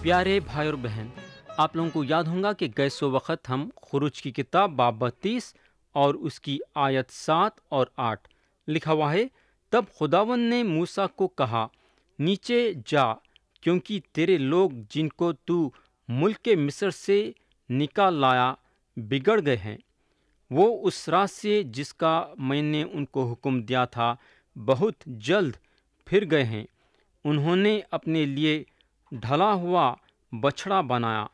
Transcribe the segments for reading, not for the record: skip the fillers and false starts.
پیارے بھائی اور بہن، آپ لوگوں کو یاد ہوگا کہ گئے سو وقت ہم خروج کی کتاب باب 32 اور اس کی آیت 7 اور 8 لکھا ہوا ہے۔ تب خداوند نے موسیٰ کو کہا، نیچے جا، کیونکہ تیرے لوگ جن کو تو ملک مصر سے نکال لایا بگڑ گئے ہیں۔ وہ اس راہ سے جس کا میں نے ان کو حکم دیا تھا بہت جلد پھر گئے ہیں۔ انہوں نے اپنے لیے ڈھلا ہوا بچھڑا بنایا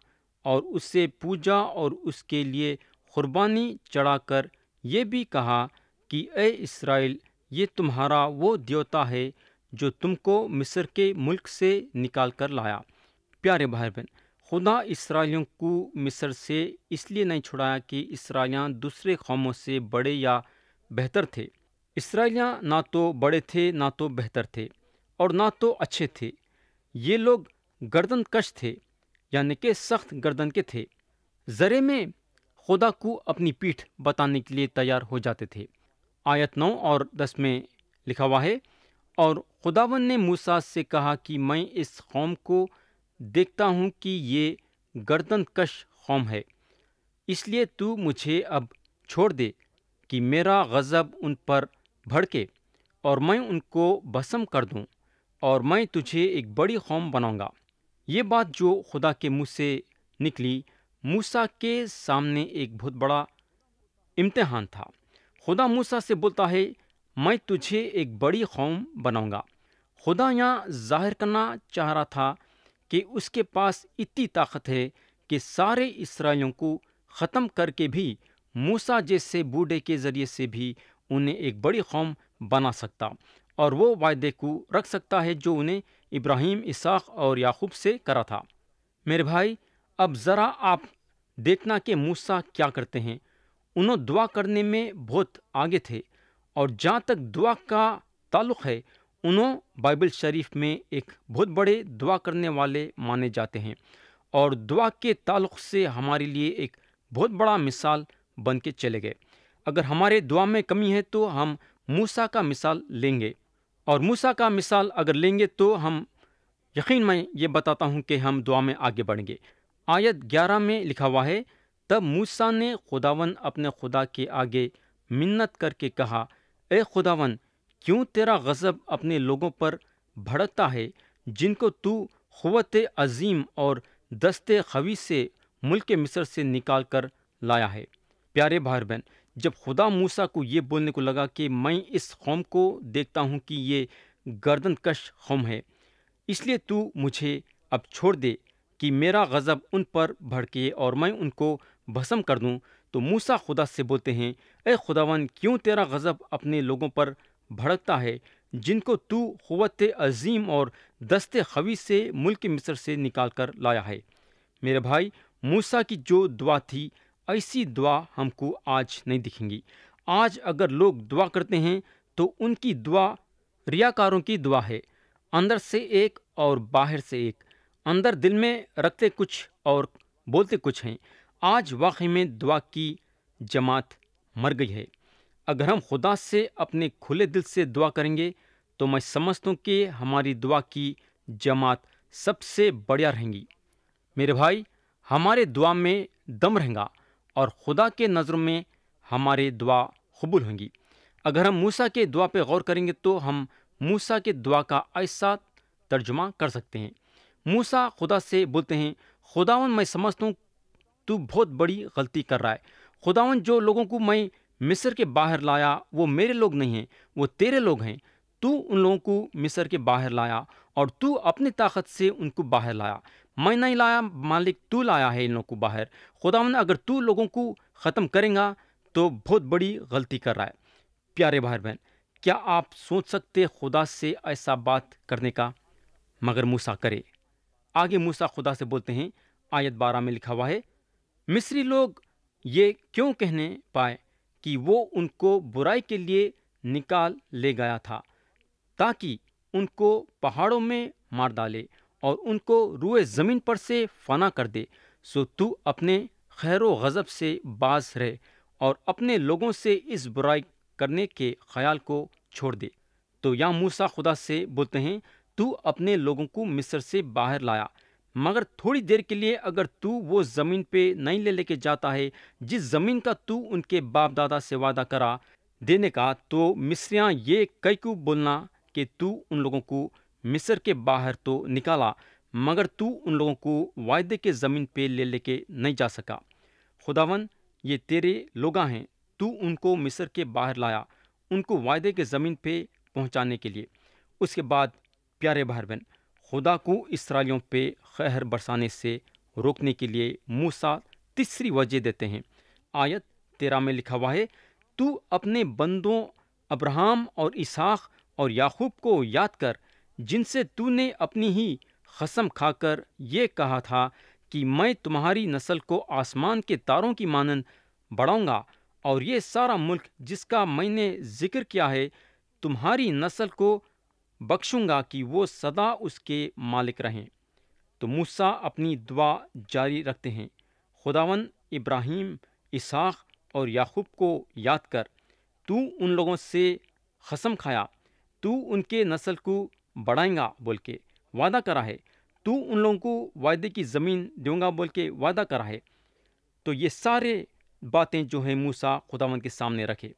اور اسے پوجا اور اس کے لیے قربانی چڑھا کر یہ بھی کہا کہ اے اسرائیل، یہ تمہارا وہ دیوتا ہے جو تم کو مصر کے ملک سے نکال کر لایا۔ پیارے بھائی بہن، خدا اسرائیلیوں کو مصر سے اس لیے نہیں چھڑایا کہ اسرائیلیاں دوسرے قوموں سے بڑے یا بہتر تھے۔ اسرائیلیاں نہ تو بڑے تھے، نہ تو بہتر تھے، اور نہ تو اچھے تھے۔ یہ لوگ گردن کش تھے، یعنی کہ سخت گردن کے تھے۔ ذرے میں خدا کو اپنی پیٹھ بتانے کے لیے تیار ہو جاتے تھے۔ آیت 9 اور 10 میں لکھا ہوا ہے، اور خداوند نے موسیٰ سے کہا کہ میں اس قوم کو دیکھتا ہوں کہ یہ گردن کش قوم ہے، اس لیے تو مجھے اب چھوڑ دے کہ میرا غضب ان پر بھڑکے اور میں ان کو بھسم کر دوں، اور میں تجھے ایک بڑی قوم بناؤں گا۔ یہ بات جو خدا کے منہ سے نکلی، موسیٰ کے سامنے ایک بہت بڑا امتحان تھا۔ خدا موسیٰ سے بولتا ہے، میں تجھے ایک بڑی قوم بناؤں گا۔ خدا یہاں ظاہر کرنا چاہ رہا تھا کہ اس کے پاس اتنی طاقت ہے کہ سارے اسرائیلیوں کو ختم کر کے بھی موسیٰ جیسے بوڑھے کے ذریعے سے بھی انہیں ایک بڑی قوم بنا سکتا، اور وہ وعدے کو رکھ سکتا ہے جو انہیں ابراہیم، اسحاق اور یعقوب سے کرا تھا۔ میرے بھائی، اب ذرا آپ دیکھنا کہ موسیٰ کیا کرتے ہیں۔ انہوں دعا کرنے میں بہت آگے تھے، اور جہاں تک دعا کا تعلق ہے، انہوں بائبل شریف میں ایک بہت بڑے دعا کرنے والے مانے جاتے ہیں، اور دعا کے تعلق سے ہمارے لیے ایک بہت بڑا مثال بن کے چلے گئے۔ اگر ہمارے دعا میں کمی ہے تو ہم موسیٰ کا مثال لیں گے، اور موسیٰ کا مثال اگر لیں گے تو ہم میں یہ بتاتا ہوں کہ ہم دعا میں آگے بڑھیں گے۔ آیت 11 میں لکھا ہوا ہے، تب موسیٰ نے خداوند اپنے خدا کے آگے منت کر کے کہا، اے خداوند، کیوں تیرا غضب اپنے لوگوں پر بھڑکتا ہے جن کو تو قوت عظیم اور دست قوی سے ملک مصر سے نکال کر لایا ہے۔ پیارے بھائی بہن، جب خدا موسیٰ کو یہ بولنے کو لگا کہ میں اس قوم کو دیکھتا ہوں کہ یہ گردن کش قوم ہے، اس لیے تو مجھے اب چھوڑ دے کہ میرا غضب ان پر بھڑکے اور میں ان کو بھسم کر دوں، تو موسیٰ خدا سے بولتے ہیں، اے خداوند، کیوں تیرا غضب اپنے لوگوں پر بھڑکتا ہے جن کو تو قوت عظیم اور دست قوی سے ملک مصر سے نکال کر لایا ہے۔ میرے بھائی، موسیٰ کی جو دعا تھی، ایسی دعا ہم کو آج نہیں دکھیں گی۔ آج اگر لوگ دعا کرتے ہیں تو ان کی دعا ریاکاروں کی دعا ہے، اندر سے ایک اور باہر سے ایک، اندر دل میں رکھتے کچھ اور بولتے کچھ ہیں۔ آج واقعی میں دعا کی جماعت مر گئی ہے۔ اگر ہم خدا سے اپنے کھلے دل سے دعا کریں گے تو میں سمجھتا ہوں کہ ہماری دعا کی جماعت سب سے بڑھیا رہیں گی۔ میرے بھائی، ہمارے دعا میں دم رہیں گا، اور خدا کے نظروں میں ہمارے دعا قبول ہوں گی۔ اگر ہم موسیٰ کے دعا پہ غور کریں گے تو ہم موسیٰ کے دعا کا ایسا ترجمہ کر سکتے ہیں۔ موسیٰ خدا سے بولتے ہیں، خداوند، میں سمجھتا ہوں تو بہت بڑی غلطی کر رہا ہے۔ خداوند، جو لوگوں کو میں مصر کے باہر لایا وہ میرے لوگ نہیں ہیں، وہ تیرے لوگ ہیں۔ تو ان لوگوں کو مصر کے باہر لایا، اور تو اپنی طاقت سے ان کو باہر لایا۔ میں نہیں لایا مالک، تو لایا ہے ان لوگوں کو باہر۔ خداوند، اگر تو لوگوں کو ختم کریں گا تو بہت بڑی غلطی کر رہا ہے۔ پیارے بھائی بہن، کیا آپ سوچ سکتے خدا سے ایسا بات کرنے کا؟ مگر موسیٰ کرے۔ آگے موسیٰ خدا سے بولتے ہیں، آیت 12 میں لکھا ہوا ہے، مصری لوگ یہ کیوں کہنے پائے کہ وہ ان کو برائی کے لیے نکال لے گیا تھا، تاکہ ان کو پہاڑوں میں مار ڈالے اور ان کو روئے زمین پر سے فنا کر دے۔ سو تو اپنے خیر و غضب سے باز رہے اور اپنے لوگوں سے اس برائی کرنے کے خیال کو چھوڑ دے۔ تو یہاں موسیٰ خدا سے بولتے ہیں، تو اپنے لوگوں کو مصر سے باہر لایا، مگر تھوڑی دیر کے لیے اگر تو وہ زمین پہ نہیں لے کے جاتا ہے جس زمین کا تو ان کے باپ دادا سے وعدہ کرا دینے کا، تو مصریاں یہ کئی کو بولنا کہ تو ان لوگوں کو مصر کے باہر تو نکالا، مگر تو ان لوگوں کو وعدے کے زمین پہ لے کے نہیں جا سکا۔ خداون، یہ تیرے لوگاں ہیں، تو ان کو مصر کے باہر لایا، ان کو وعدے کے زمین پہ پہنچانے کے لیے۔ اس کے بعد پیارے بھائی بہن، خدا کو اسرائیلیوں پہ قہر برسانے سے روکنے کے لیے موسیٰ تیسری وجہ دیتے ہیں۔ آیت 13 میں لکھا ہوا ہے، تو اپنے بندوں ابراہم اور اسحاق اور یعقوب کو یاد کر، جن سے تو نے اپنی ہی قسم کھا کر یہ کہا تھا کہ میں تمہاری نسل کو آسمان کے تاروں کی مانند بڑھاؤں گا، اور یہ سارا ملک جس کا میں نے ذکر کیا ہے تمہاری نسل کو بخشوں گا کہ وہ سدا اس کے مالک رہیں۔ تو موسیٰ اپنی دعا جاری رکھتے ہیں، خداون ابراہیم، اسحاق اور یعقوب کو یاد کر، تو ان لوگوں سے قسم کھایا، تو ان کے نسل کو بڑھائیں گا بول کے وعدہ کرا ہے، تو ان لوگوں کو وعدے کی زمین دوں گا بول کے وعدہ کرا ہے۔ تو یہ سارے باتیں جو ہیں موسیٰ خداون کے سامنے رکھے۔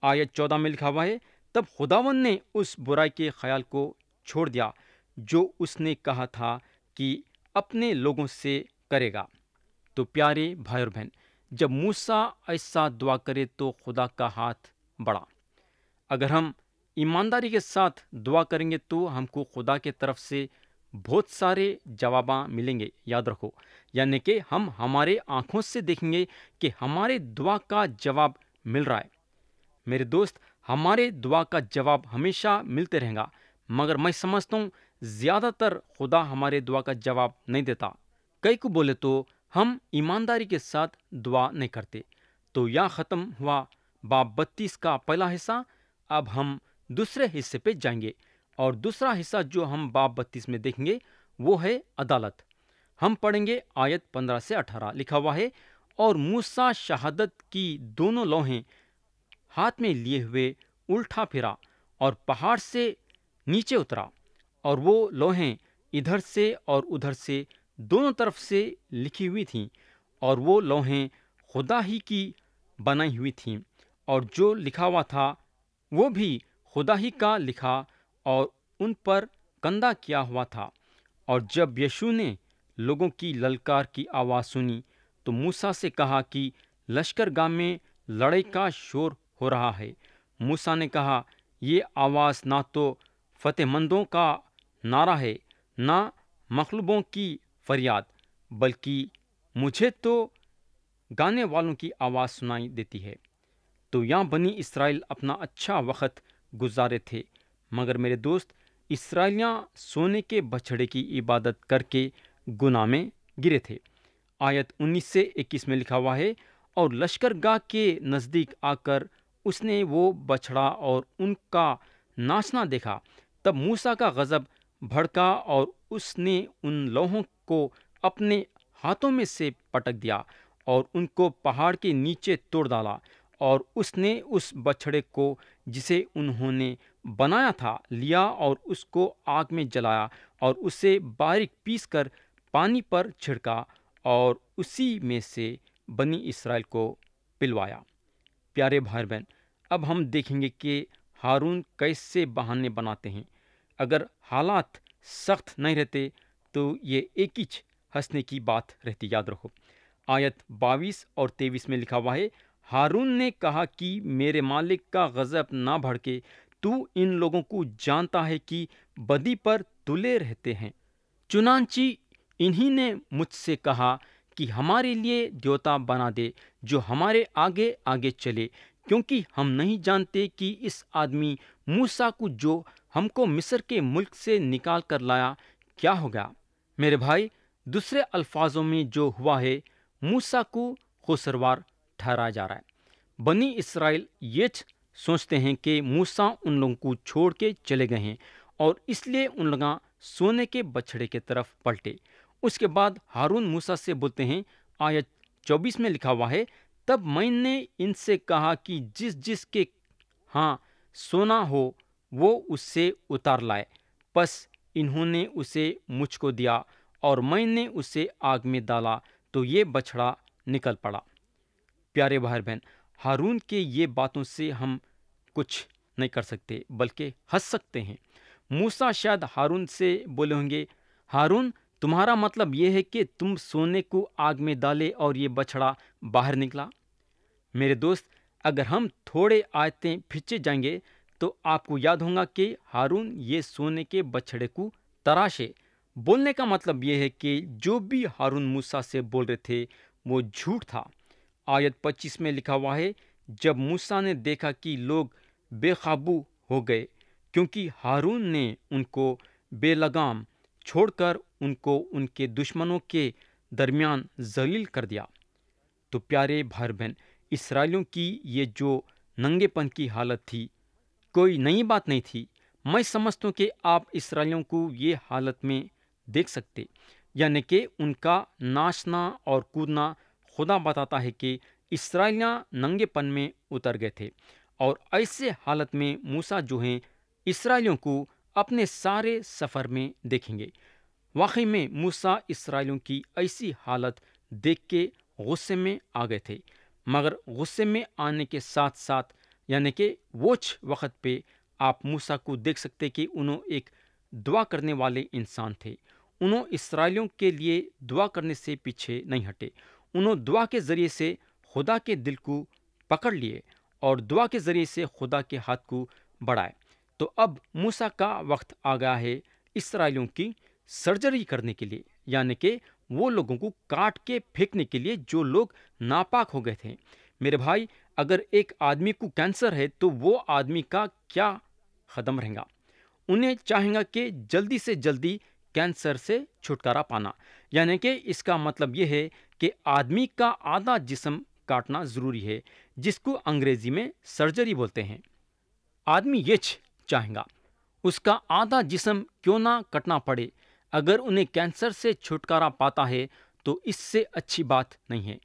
آیت 14 میں لکھا ہوا ہے، تب خداون نے اس برائی کے خیال کو چھوڑ دیا جو اس نے کہا تھا کہ اپنے لوگوں سے کرے گا۔ تو پیارے بھائی اور بہن، جب موسیٰ ایسا دعا کرے تو خدا کا ہاتھ بڑھا۔ اگر ہم ایمانداری کے ساتھ دعا کریں گے تو ہم کو خدا کے طرف سے بہت سارے جواباں ملیں گے۔ یاد رکھو، یعنی کہ ہم ہمارے آنکھوں سے دیکھیں گے کہ ہمارے دعا کا جواب مل رہا ہے۔ میرے دوست، ہمارے دعا کا جواب ہمیشہ ملتے رہے گا، مگر میں سمجھتا ہوں زیادہ تر خدا ہمارے دعا کا جواب نہیں دیتا۔ کئی کو بولے تو ہم ایمانداری کے ساتھ دعا نہیں کرتے۔ تو یہاں ختم ہوا باب 32 کا پہلا حصہ۔ اب ہم دوسرے حصے پہ جائیں گے، اور دوسرا حصہ جو ہم باب 32 میں دیکھیں گے وہ ہے عدالت۔ ہم پڑھیں گے آیت 15 سے 18، لکھا ہوا ہے، اور موسیٰ شہادت کی دونوں لوہیں ہاتھ میں لیے ہوئے الٹا پھرا اور پہاڑ سے نیچے اترا، اور وہ لوہیں ادھر سے اور ادھر سے دونوں طرف سے لکھی ہوئی تھیں، اور وہ لوہیں خدا ہی کی بنائی ہوئی تھیں، اور جو لکھا ہوا تھا وہ بھی خدا ہی کا لکھا اور ان پر کندہ کیا ہوا تھا۔ اور جب یشوع نے لوگوں کی للکار کی آواز سنی تو موسیٰ سے کہا کہ لشکر گاہ میں لڑائی کا شور ہو رہا ہے۔ موسیٰ نے کہا، یہ آواز نہ تو فتح مندوں کا نعرہ ہے، نہ مغلوبوں کی فریاد، بلکہ مجھے تو گانے والوں کی آواز سنائی دیتی ہے۔ تو یہاں بنی اسرائیل اپنا اچھا وقت گزارے تھے، مگر میرے دوست، اسرائیلیاں سونے کے بچھڑے کی عبادت کر کے گناہ میں گرے تھے۔ آیت 19 سے 21 میں لکھا ہوا ہے، اور لشکر گاہ کے نزدیک آ کر اس نے وہ بچھڑا اور ان کا ناچنا دیکھا، تب موسیٰ کا غضب بھڑکا اور اس نے ان لوہوں کو اپنے ہاتھوں میں سے پٹک دیا اور ان کو پہاڑ کے نیچے توڑ ڈالا، اور اس نے اس بچھڑے کو جسے انہوں نے بنایا تھا لیا اور اس کو آگ میں جلایا اور اسے باریک پیس کر پانی پر چھڑکا اور اسی میں سے بنی اسرائیل کو پلوایا۔ پیارے بھائی بہن، اب ہم دیکھیں گے کہ ہارون کیسے بہانے بناتے ہیں۔ اگر حالات سخت نہیں رہتے تو یہ ایک ہی ہنسنے کی بات رہتی۔ یاد رکھو، آیت 22 اور 23 میں لکھا ہوا ہے، ہارون نے کہا کہ میرے مالک کا غضب نہ بھڑکے، تو ان لوگوں کو جانتا ہے کہ بدی پر تلے رہتے ہیں۔ چنانچہ انہی نے مجھ سے کہا کہ ہمارے لیے دیوتا بنا دے جو ہمارے آگے آگے چلے، کیونکہ ہم نہیں جانتے کہ اس آدمی موسیٰ کو جو ہم کو مصر کے ملک سے نکال کر لایا کیا ہوگا۔ میرے بھائی، دوسرے الفاظوں میں جو ہوا ہے، موسیٰ کو قصوروار ٹھہرایا جا رہا ہے۔ بنی اسرائیل یہ سوچتے ہیں کہ موسیٰ ان لوگوں کو چھوڑ کے چلے گئے ہیں، اور اس لیے ان لوگاں سونے کے بچھڑے کی طرف پلٹے۔ اس کے بعد ہارون موسیٰ سے بولتے ہیں، آیت 24 میں لکھا ہوا ہے، تب میں نے ان سے کہا کہ جس جس کے ہاں سونا ہو وہ اس سے اتار لائے، پس انہوں نے اسے مجھ کو دیا، اور میں نے اسے آگ میں ڈالا تو یہ بچھڑا نکل پڑا۔ پیارے بھائی بہن، ہارون کے یہ باتوں سے ہم کچھ نہیں کر سکتے بلکہ ہنس سکتے ہیں۔ موسیٰ شاید ہارون سے بولے ہوں گے، ہارون تمہارا مطلب یہ ہے کہ تم سونے کو آگ میں ڈالے اور یہ بچھڑا باہر نکلا؟ میرے دوست، اگر ہم تھوڑے آیتیں پیچھے جائیں گے تو آپ کو یاد ہوگا کہ ہارون یہ سونے کے بچھڑے کو تراشے۔ بولنے کا مطلب یہ ہے کہ جو بھی ہارون موسیٰ سے بول رہے تھے وہ جھوٹ تھا۔ آیت 25 میں لکھا ہوا ہے، جب موسیٰ نے دیکھا کہ لوگ بے قابو ہو گئے کیونکہ ہارون نے ان کو بے لگام چھوڑ کر ان کو ان کے دشمنوں کے درمیان ذلیل کر دیا۔ تو پیارے بھائی بہن، اسرائیلیوں کی یہ جو ننگے پن کی حالت تھی کوئی نئی بات نہیں تھی۔ میں سمجھتا ہوں کہ آپ اسرائیلیوں کو یہ حالت میں دیکھ سکتے، یعنی کہ ان کا ناچنا اور کودنا خدا بتاتا ہے کہ اسرائیلیاں ننگے پن میں اتر گئے تھے، اور ایسے حالت میں موسیٰ جو ہیں اسرائیلیوں کو اپنے سارے سفر میں دیکھیں گے۔ واقعی میں موسیٰ اسرائیلیوں کی ایسی حالت دیکھ کے غصے میں آ گئے تھے، مگر غصے میں آنے کے ساتھ ساتھ یعنی کہ وہچ وقت پہ آپ موسیٰ کو دیکھ سکتے کہ انہوں ایک دعا کرنے والے انسان تھے۔ انہوں اسرائیلیوں کے لیے دعا کرنے سے پیچھے نہیں ہٹے۔ انہوں دعا کے ذریعے سے خدا کے دل کو پکڑ لیے اور دعا کے ذریعے سے خدا کے ہاتھ کو بڑھائے۔ تو اب موسیٰ کا وقت آ گیا ہے اسرائیلیوں کی سرجری کرنے کے لیے، یعنی کہ وہ لوگوں کو کاٹ کے پھینکنے کے لیے جو لوگ ناپاک ہو گئے تھے۔ میرے بھائی، اگر ایک آدمی کو کینسر ہے تو وہ آدمی کا کیا قدم رہے گا؟ انہیں چاہیں گا کہ جلدی سے جلدی کینسر سے چھٹکارا پانا، یعنی کہ اس کا مطلب یہ ہے کہ آدمی کا آدھا جسم کاٹنا ضروری ہے، جس کو انگریزی میں سرجری بولتے ہیں۔ آدمی یہ چاہیں گا اس کا آدھا جسم کیوں نہ کٹنا پڑے۔ اگر انہیں کینسر سے چھٹکارا پاتا ہے تو اس سے اچھی بات نہیں ہے۔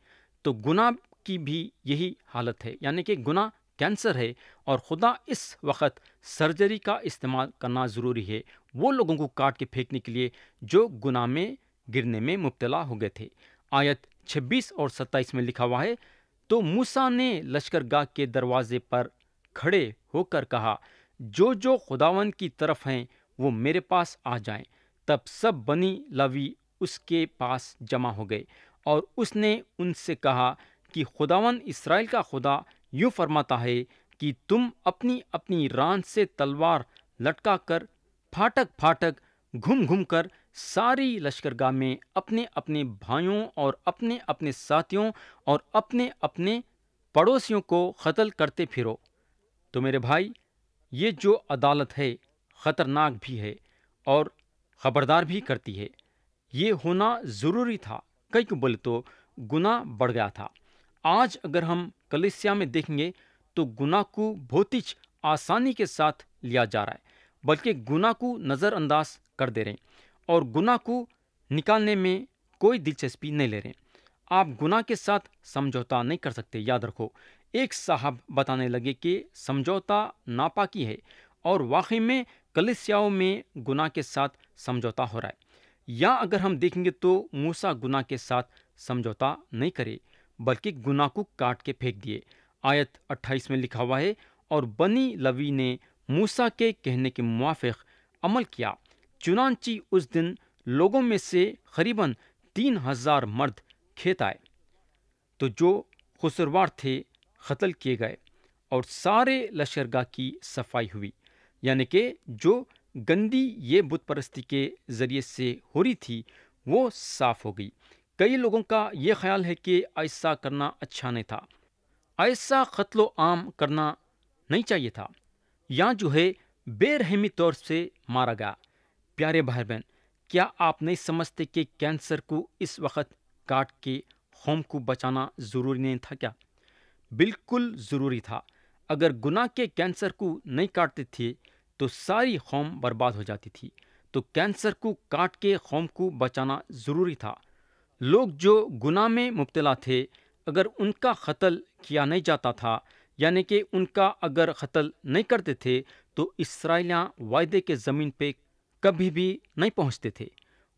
تو گناہ کی بھی یہی حالت ہے، یعنی کہ گناہ کینسر ہے، اور خدا اس وقت سرجری کا استعمال کرنا ضروری ہے وہ لوگوں کو کاٹ کے پھینکنے کے لیے جو گناہ میں گرنے میں مبتلا ہو گئے تھے۔ آیت 26 اور 27 میں لکھا ہوا ہے، تو موسیٰ نے لشکرگاہ کے دروازے پر کھڑے ہو کر کہا، جو خداوند کی طرف ہیں وہ میرے پاس آ جائیں۔ تب سب بنی لاوی اس کے پاس جمع ہو گئے، اور اس نے ان سے کہا کہ خداوند اسرائیل کا خدا یوں فرماتا ہے کہ تم اپنی اپنی ران سے تلوار لٹکا کر پھاٹک پھاٹک گھم گھم کر ساری لشکرگاہ میں اپنے اپنے بھائیوں اور اپنے اپنے ساتھیوں اور اپنے اپنے پڑوسیوں کو قتل کرتے پھرو۔ تو میرے بھائی، یہ جو عدالت ہے خطرناک بھی ہے اور خبردار بھی کرتی ہے۔ یہ ہونا ضروری تھا، کئی کو بولے تو گناہ بڑھ گیا تھا۔ آج اگر ہم کلیسیا میں دیکھیں گے تو گناہ کو بہت ہی آسانی کے ساتھ لیا جا رہا ہے، بلکہ گناہ کو نظر انداز کر دے رہے ہیں اور گناہ کو نکالنے میں کوئی دلچسپی نہیں لے رہے ہیں۔ آپ گناہ کے ساتھ سمجھوتا نہیں کر سکتے۔ یاد رکھو، ایک صاحب بتانے لگے کہ سمجھوتا ناپاکی ہے، اور واقعی میں کلیسیاؤں میں گناہ کے ساتھ سمجھوتا ہو رہا ہے۔ یا اگر ہم دیکھیں گے تو موسیٰ گناہ کے ساتھ سمجھوتا نہیں کرے بلکہ گناہ کو کاٹ کے پھینک دیے۔ آیت 28 میں لکھا ہوا ہے، اور بنی لوی نے موسیٰ کے کہنے کے موافق عمل کیا، چنانچہ اس دن لوگوں میں سے قریباً 3000 مرد کھیت آئے، تو جو قصوروار تھے قتل کیے گئے، اور سارے لشکرگاہ کی صفائی ہوئی، یعنی کہ جو گندی یہ بت پرستی کے ذریعے سے ہو رہی تھی وہ صاف ہو گئی۔ کئی لوگوں کا یہ خیال ہے کہ ایسا کرنا اچھا نہیں تھا، ایسا قتل و عام کرنا نہیں چاہیے تھا، یا جو ہے بے رحمی طور سے مارا گیا۔ پیارے بھائی بہن، کیا آپ نہیں سمجھتے کہ کینسر کو اس وقت کاٹ کے قوم کو بچانا ضروری نہیں تھا؟ کیا بالکل ضروری تھا۔ اگر گناہ کے کینسر کو نہیں کاٹتے تھے تو ساری قوم برباد ہو جاتی تھی۔ تو کینسر کو کاٹ کے قوم کو بچانا ضروری تھا۔ لوگ جو گناہ میں مبتلا تھے، اگر ان کا قتل کیا نہیں جاتا تھا، یعنی کہ ان کا اگر قتل نہیں کرتے تھے، تو اسرائیلیاں وعدے کے زمین پہ کبھی بھی نہیں پہنچتے تھے۔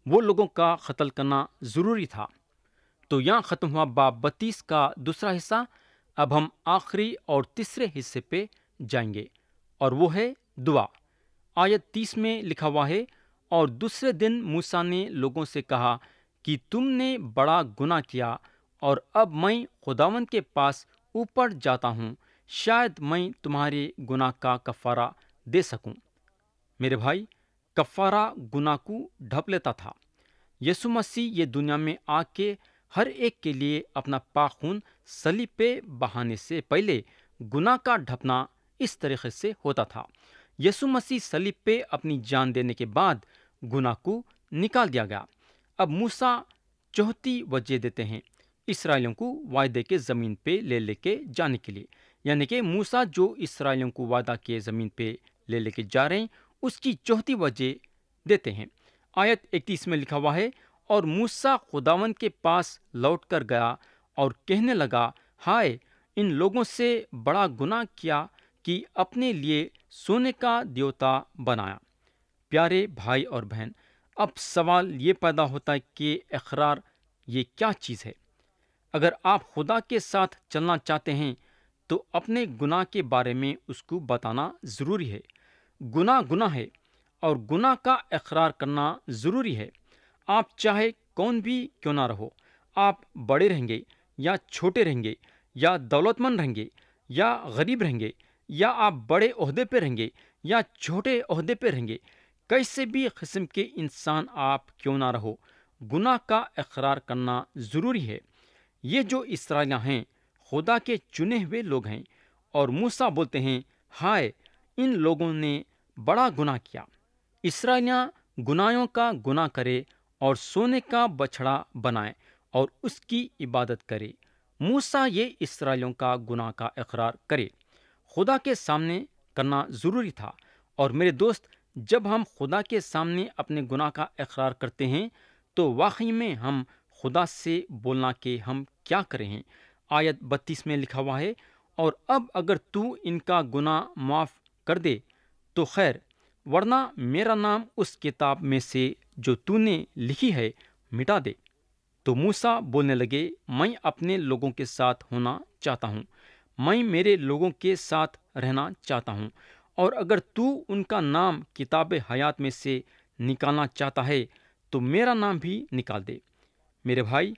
وہ لوگوں کا قتل کرنا ضروری تھا۔ تو یہاں ختم ہوا باب 32 کا دوسرا حصہ۔ اب ہم آخری اور تیسرے حصے پہ جائیں گے، اور وہ ہے دعا۔ آیت 30 میں لکھا ہوا ہے، اور دوسرے دن موسیٰ نے لوگوں سے کہا کہ تم نے بڑا گناہ کیا، اور اب میں خداوند کے پاس اوپر جاتا ہوں، شاید میں تمہارے گناہ کا کفارہ دے سکوں۔ میرے بھائی، کفارہ گناہ کو ڈھپ لیتا تھا۔ یسوع مسیح یہ دنیا میں آ کے ہر ایک کے لیے اپنا پاک خون صلیب پہ بہانے سے پہلے گناہ کا ڈھپنا اس طریقے سے ہوتا تھا۔ یسوع مسیح صلیب پہ اپنی جان دینے کے بعد گناہ کو نکال دیا گیا۔ اب موسیٰ چوتھی وجہ دیتے ہیں اسرائیلیوں کو وعدے کے زمین پہ لے کے جانے کے لیے، یعنی کہ موسیٰ جو اسرائیلیوں کو وعدہ کے زمین پہ لے کے جا رہے ہیں، اس کی چوتھی وجہ دیتے ہیں۔ آیت 31 میں لکھا ہوا ہے، اور موسیٰ خداوند کے پاس لوٹ کر گیا اور کہنے لگا، ہائے، ان لوگوں سے بڑا گناہ کیا کہ اپنے لیے سونے کا دیوتا بنایا۔ پیارے بھائی اور بہن، اب سوال یہ پیدا ہوتا ہے کہ اقرار یہ کیا چیز ہے؟ اگر آپ خدا کے ساتھ چلنا چاہتے ہیں تو اپنے گناہ کے بارے میں اس کو بتانا ضروری ہے۔ گناہ گناہ ہے، اور گناہ کا اقرار کرنا ضروری ہے۔ آپ چاہے کون بھی کیوں نہ رہو، آپ بڑے رہیں گے یا چھوٹے رہیں گے، یا دولت مند رہیں گے یا غریب رہیں گے، یا آپ بڑے عہدے پہ رہیں گے یا چھوٹے عہدے پہ رہیں گے، کیسے بھی قسم کے انسان آپ کیوں نہ رہو، گناہ کا اقرار کرنا ضروری ہے۔ یہ جو اسرائیلیاں ہیں خدا کے چنے ہوئے لوگ ہیں، اور موسیٰ بولتے ہیں، ہائے، ان لوگوں نے بڑا گناہ کیا۔ اسرائیلیاں گناہوں کا گناہ کرے اور سونے کا بچھڑا بنائے اور اس کی عبادت کرے۔ موسیٰ یہ اسرائیلیوں کا گناہ کا اقرار کرے، خدا کے سامنے کرنا ضروری تھا۔ اور میرے دوست، جب ہم خدا کے سامنے اپنے گناہ کا اقرار کرتے ہیں تو واقعی میں ہم خدا سے بولنا کہ ہم کیا کریں ہیں۔ آیت 32 میں لکھا ہوا ہے، اور اب اگر تو ان کا گناہ معاف کر دے تو خیر، ورنہ میرا نام اس کتاب میں سے جو تو نے لکھی ہے مٹا دے۔ تو موسیٰ بولنے لگے، میں اپنے لوگوں کے ساتھ ہونا چاہتا ہوں، میں میرے لوگوں کے ساتھ رہنا چاہتا ہوں، اور اگر تو ان کا نام کتاب حیات میں سے نکالنا چاہتا ہے تو میرا نام بھی نکال دے۔ میرے بھائی،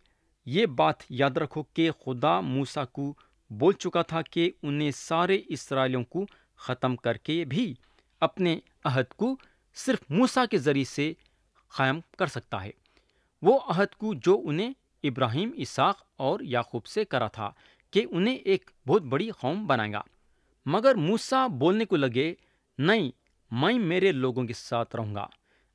یہ بات یاد رکھو کہ خدا موسیٰ کو بول چکا تھا کہ انہیں سارے اسرائیلیوں کو ختم کر کے بھی اپنے عہد کو صرف موسیٰ کے ذریعے سے قائم کر سکتا ہے۔ وہ عہد کو جو انہیں ابراہیم، اسحاق اور یعقوب سے کرا تھا کہ انہیں ایک بہت بڑی قوم بنائے گا۔ مگر موسیٰ بولنے کو لگے، نہیں، میں میرے لوگوں کے ساتھ رہوں گا۔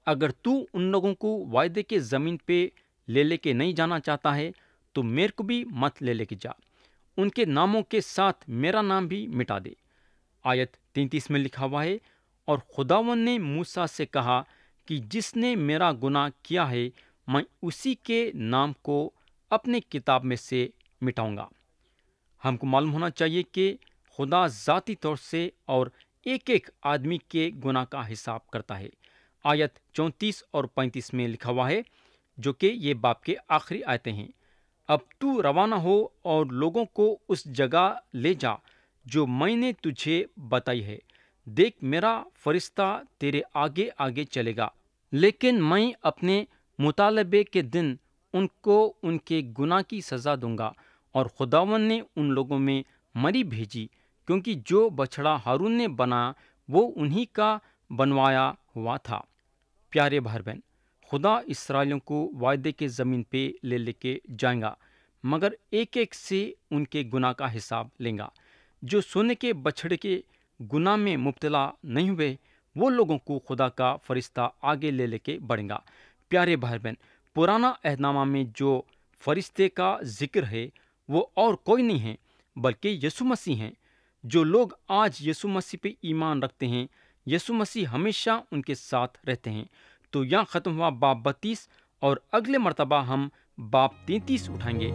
اگر تو ان لوگوں کو وعدے کے زمین پہ لے کے نہیں جانا چاہتا ہے تو میرے کو بھی مت لے کے جا، ان کے ناموں کے ساتھ میرا نام بھی مٹا دے۔ آیت 33 میں لکھا ہوا ہے، اور خداوند نے موسیٰ سے کہا کہ جس نے میرا گناہ کیا ہے میں اسی کے نام کو اپنے کتاب میں سے مٹاؤں گا۔ ہم کو معلوم ہونا چاہیے کہ خدا ذاتی طور سے اور ایک ایک آدمی کے گناہ کا حساب کرتا ہے۔ آیت 34 اور 35 میں لکھا ہوا ہے، جو کہ یہ باب کے آخری آیتیں ہیں، اب تو روانہ ہو اور لوگوں کو اس جگہ لے جا جو میں نے تجھے بتائی ہے۔ دیکھ، میرا فرشتہ تیرے آگے آگے چلے گا، لیکن میں اپنے مطالبے کے دن ان کو ان کے گناہ کی سزا دوں گا۔ اور خداوند نے ان لوگوں میں مری بھیجی، کیونکہ جو بچھڑا ہارون نے بنایا وہ انہی کا بنوایا ہوا تھا۔ پیارے بھائی بہن، خدا اسرائیلیوں کو وعدے کے زمین پہ لے کے جائیں گا، مگر ایک ایک سے ان کے گناہ کا حساب لیں گا۔ جو سونے کے بچھڑے کے گناہ میں مبتلا نہیں ہوئے، وہ لوگوں کو خدا کا فرشتہ آگے لے کے بڑھیں گا۔ پیارے بھائی بہن، پرانا عہد نامہ میں جو فرشتے کا ذکر ہے وہ اور کوئی نہیں ہے بلکہ یسوع مسیح ہیں۔ جو لوگ آج یسوع مسیح پہ ایمان رکھتے ہیں، یسوع مسیح ہمیشہ ان کے ساتھ رہتے ہیں۔ تو یہاں ختم ہوا باب 32، اور اگلے مرتبہ ہم باب 33 اٹھائیں گے۔